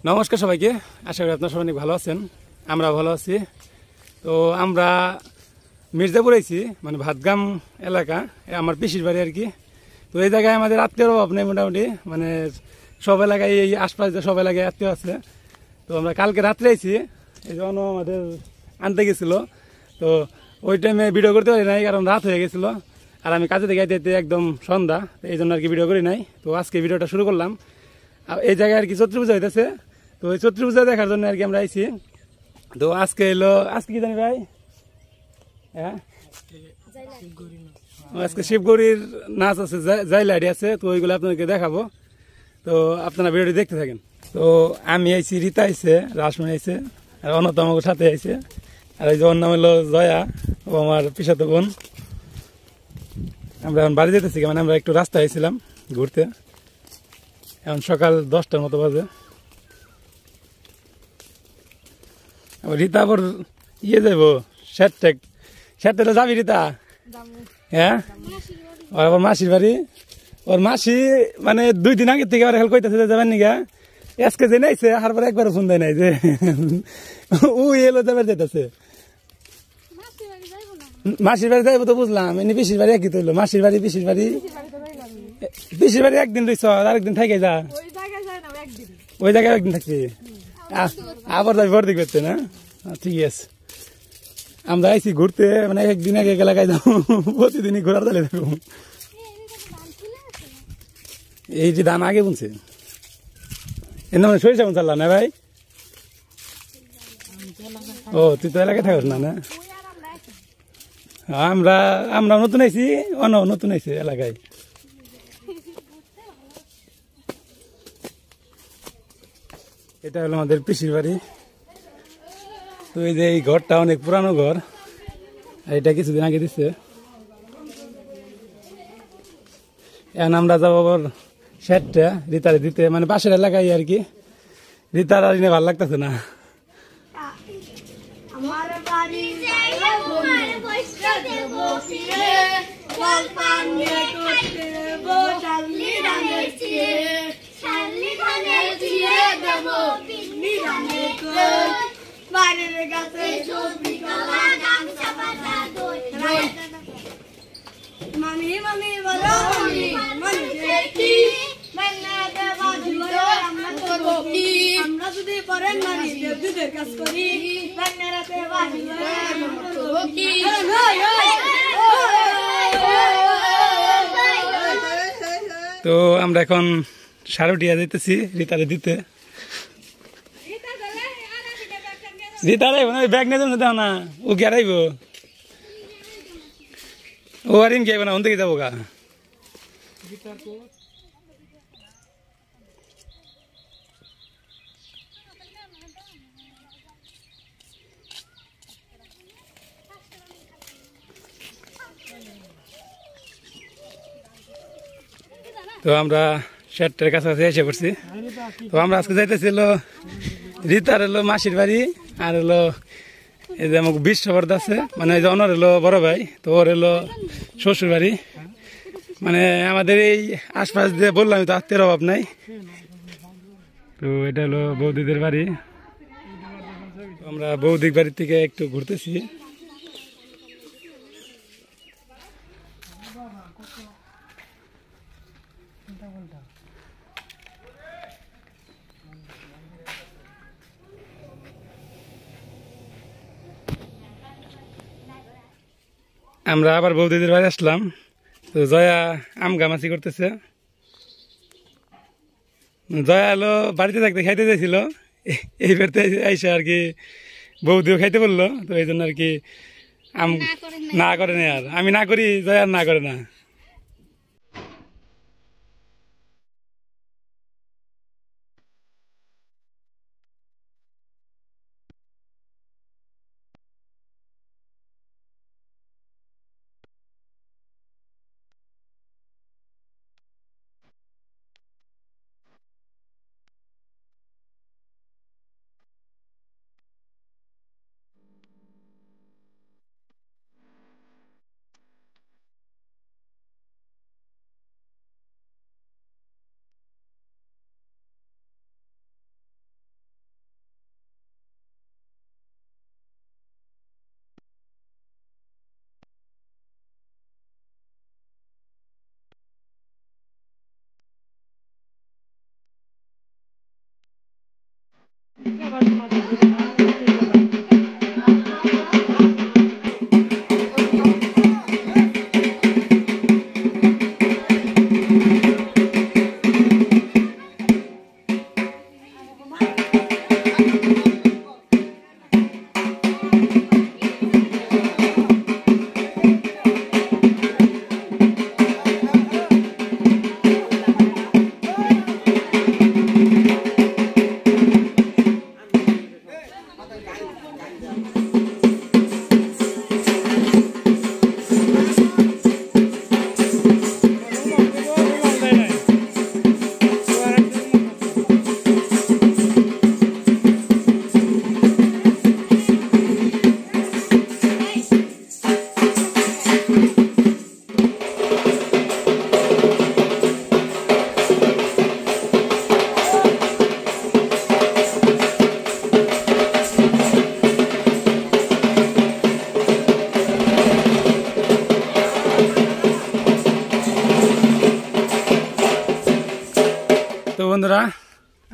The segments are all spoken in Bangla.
নমস্কার সবাইকে, আশা করি আপনারা সবাই অনেক ভালো আছেন। আমরা ভালো আছি। তো আমরা মির্জাপুর আইছি, মানে ভাতগাম এলাকা, আমার পিসির বাড়ি আর কি। তো এই জায়গায় আমাদের আত্মীয়র অভাব নেই, মোটামুটি মানে সব এলাকায়, এই আশপাশে সব এলাকায় আত্মীয় আছে। তো আমরা কালকে রাত্রে আইছি, এই জন্য আমাদের আনতে গেছিল। তো ওই টাইমে ভিডিও করতে পারি নাই, কারণ রাত হয়ে গেছিলো। আর আমি কাজে থেকে আইতে একদম সন্ধ্যা, এই জন্য আর কি ভিডিও করি নাই। তো আজকে ভিডিওটা শুরু করলাম। এই জায়গায় আর কি চৈত্র পূজা হইতেছে, তো ওই চৈত্র পূজা দেখার জন্য আর কি আমরা আইছি। তো আজকে এলো, আজকে কি জানি ভাই, হ্যাঁ আজকে শিবগৌরীর নাচ আছে, জাইলাডি আছে, তো ওইগুলো আপনাদেরকে দেখাবো। তো আপনারা ভিডিওটি দেখতে থাকেন। তো আমি আইছি, রীতা আইছে, রাসমণি আইছে, আর অন্যতম আমার সাথে আইছে। আর এই যে ওর নাম হলো জয়া, ও আমার পিসাতো বোন। আমরা এখন বাড়ি যেতেছি, মানে আমরা একটু রাস্তায় আইছিলাম ঘুরতে। এখন সকাল 10টার মতো বাজে। রীতা আবার ইয়ে যাইবো, শ্যাট যাবি রীতা? হ্যাঁ, ওর আবার মাসির বাড়ি। ওর মাসি মানে 2 দিন আগের থেকে আবার হেল কইতেছে যে যাবেন নিগা। আজকে যে নাইছে, আর পরে একবার ফোন দেয় নাই যে ও এলো যাবার যেতেছে। মাসির বাড়ি যাইবো তো বুঝলাম, এমনি পিসির বাড়ি একই তৈল। মাসির বাড়ি পিসির বাড়ি একদিন রইছ, আরেকদিন থাকে যা, ওই জায়গায় একদিন থাকবি, আবার যাবি ভর দিক করতে না। ঠিক আছে, আমরা আইসি ঘুরতে, মানে একদিন আগে এলাকায় যাবো, প্রতিদিনই ঘোরার তালে দেখো। এই যে ধান আগে বুনছে, এর মানে সরিষা বুন চাল্লা না ভাই? ও তুই তো এলাকায় থাকস না? না, আমরা আমরা নতুন আইসি, নতুন আইসি এলাকায়। এটা হলো আমাদের পিসির বাড়ি। তো এই যে এই ঘরটা অনেক পুরানো ঘর, এটা কিছুদিন আগে দিচ্ছে। এখন আমরা যাবো আবার শ্যাটটা রীতারে দিতে, মানে পাশের এলাকায় আর কি। রীতার আর ভালো লাগতেছে না। মামি মামি বলো মামি মামি কি আমরা যদি পরেন মানি দুধের কাজ করি, তো আমরা এখন সারুটিয়া যেতেছি রীতারে দিতে। রীতারে ব্যাগ নিয়ে যাবো না, ও কে আইব, ও আর ইন কে না, ওন থেকে যাবো গা। তো আমরা শ্যাটের কাছাকাছি এসে পড়ছি। তো আমরা আজকে যাইতেছিল রীতার হলো মাসির বাড়ি, আর হলো এই যে আমাকে বিশ্ববর্ধ আছে, মানে ওই যে অনর হলো বড় ভাই, তো ওর হলো শ্বশুর বাড়ি। মানে আমাদের এই আশপাশ দিয়ে বললাম তো আত্মীয়ের অভাব নাই। তো এটা হলো বৌদিদের বাড়ি। আমরা বৌদির বাড়ির থেকে একটু ঘুরতেছি। আমরা আবার বৌদিদের বাড়ি আসলাম। তো জয়া আম গামাছি করতেছে। জয়া এলো বাড়িতে থাকতে খাইতে চাইছিল, এই বেড়তে আইসা আর কি বৌদিও খাইতে বললো। তো এই জন্য আর কি আম না করে না, আর আমি না করি, জয়া আর না করে না।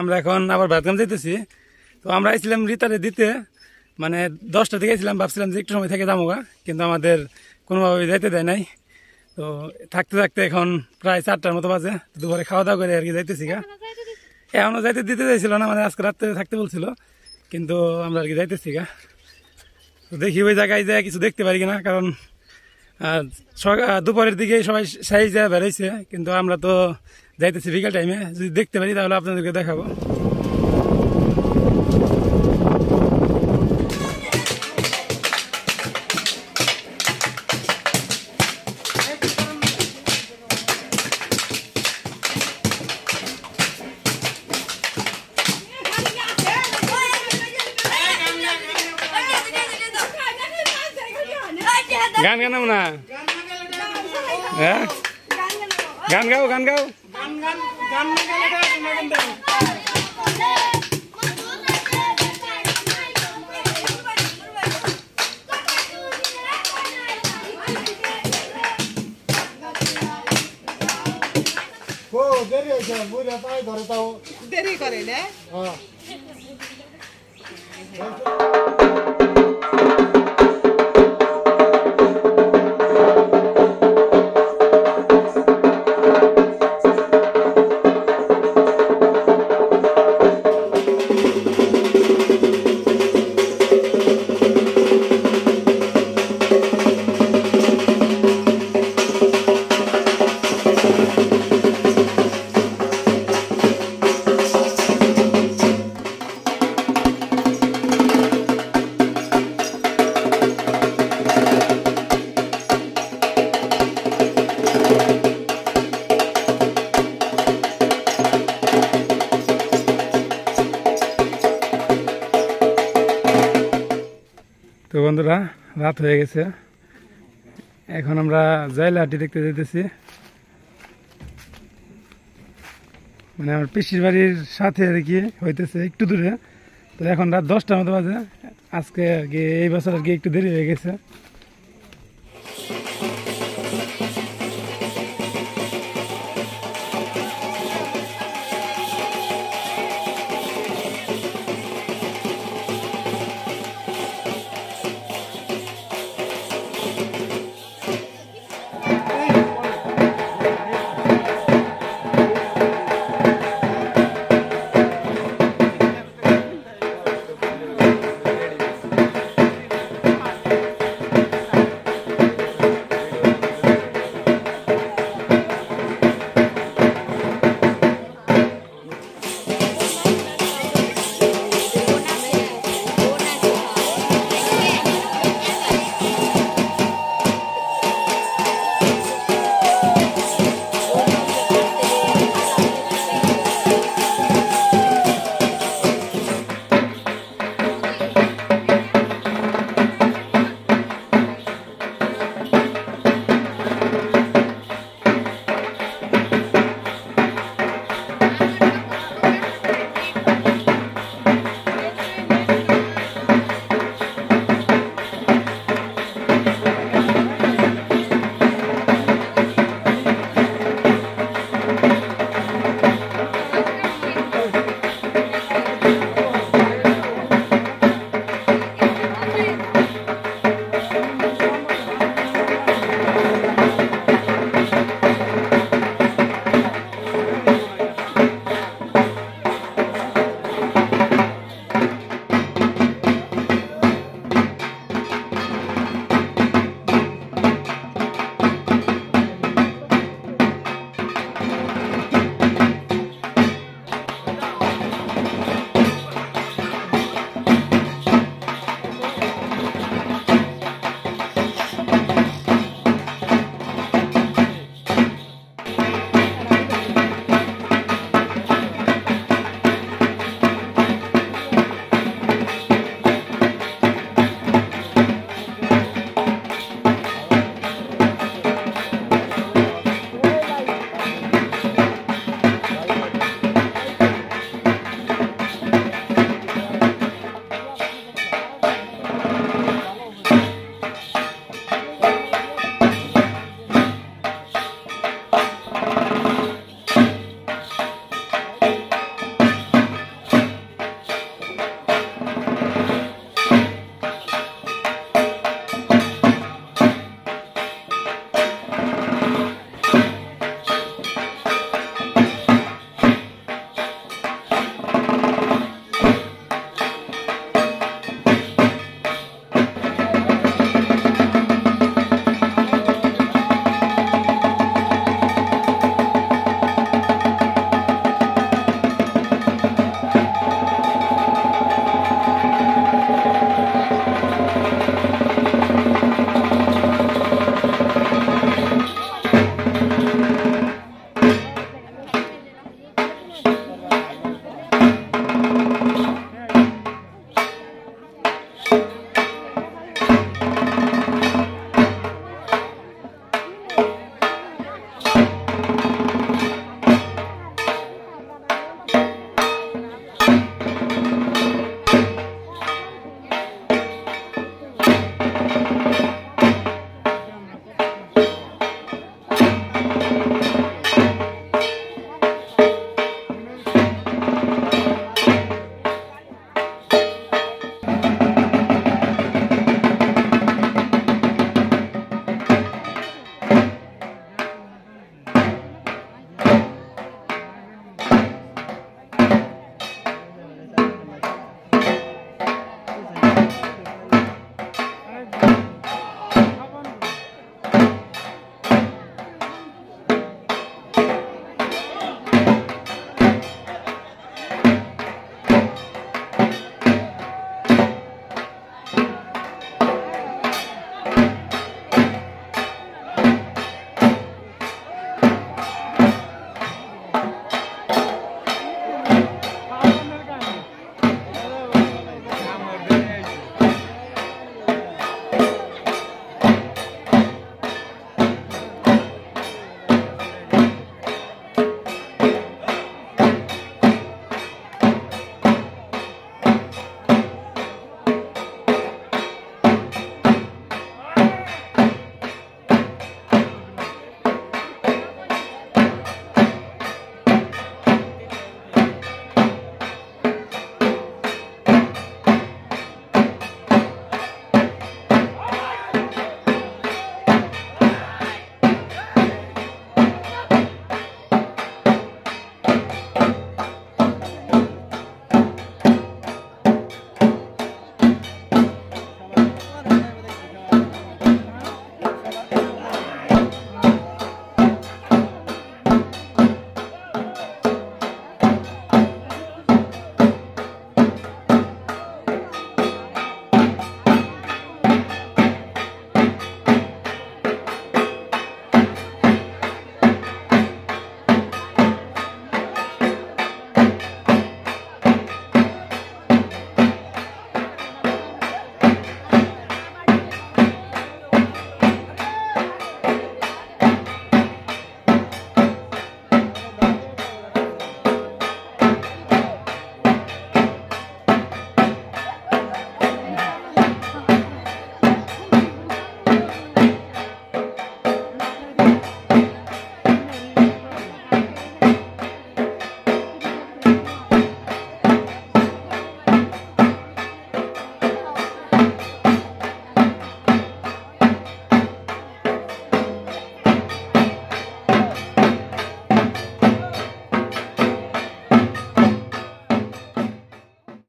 আমরা এখন আবার ভাতগাম যাইতেছি। তো আমরা আইছিলাম রিতারে দিতে, মানে 10টা থেকে আইছিলাম, ভাবছিলাম যে একটু সময় থেকে যামোগা, কিন্তু আমাদের কোনোভাবে যাইতে দেয় নাই। তো থাকতে থাকতে এখন প্রায় 4টার মতো বাজে, দুপুরে খাওয়া দাওয়া করে আর কি যাইতেছি গা। এখনো যাইতে দিতে চাইছিল না, মানে আজকে রাত্রে থাকতে বলছিল, কিন্তু আমরা আর কি যাইতেছি গা। তো দেখি ওই জায়গায় যায় কিছু দেখতে পারি কিনা, কারণ দুপুরের দিকে সবাই সাইজ বেড়াইছে, কিন্তু আমরা তো যাইতেছি বিকাল টাইমে। যদি দেখতে পারি তাহলে আপনাদেরকে দেখাবো। গান গানাম না, হ্যাঁ গান গাও, গান গাও। দেরি করে না। তো বন্ধুরা, রাত হয়ে গেছে, এখন আমরা জয়লাহাটি দেখতে যেতেছি। মানে আমার পিসির বাড়ির সাথে আর কি হইতেছে, একটু দূরে। তো এখন রাত 10টার মতো বাজে। আজকে আর কি এই বছর আর কি একটু দেরি হয়ে গেছে।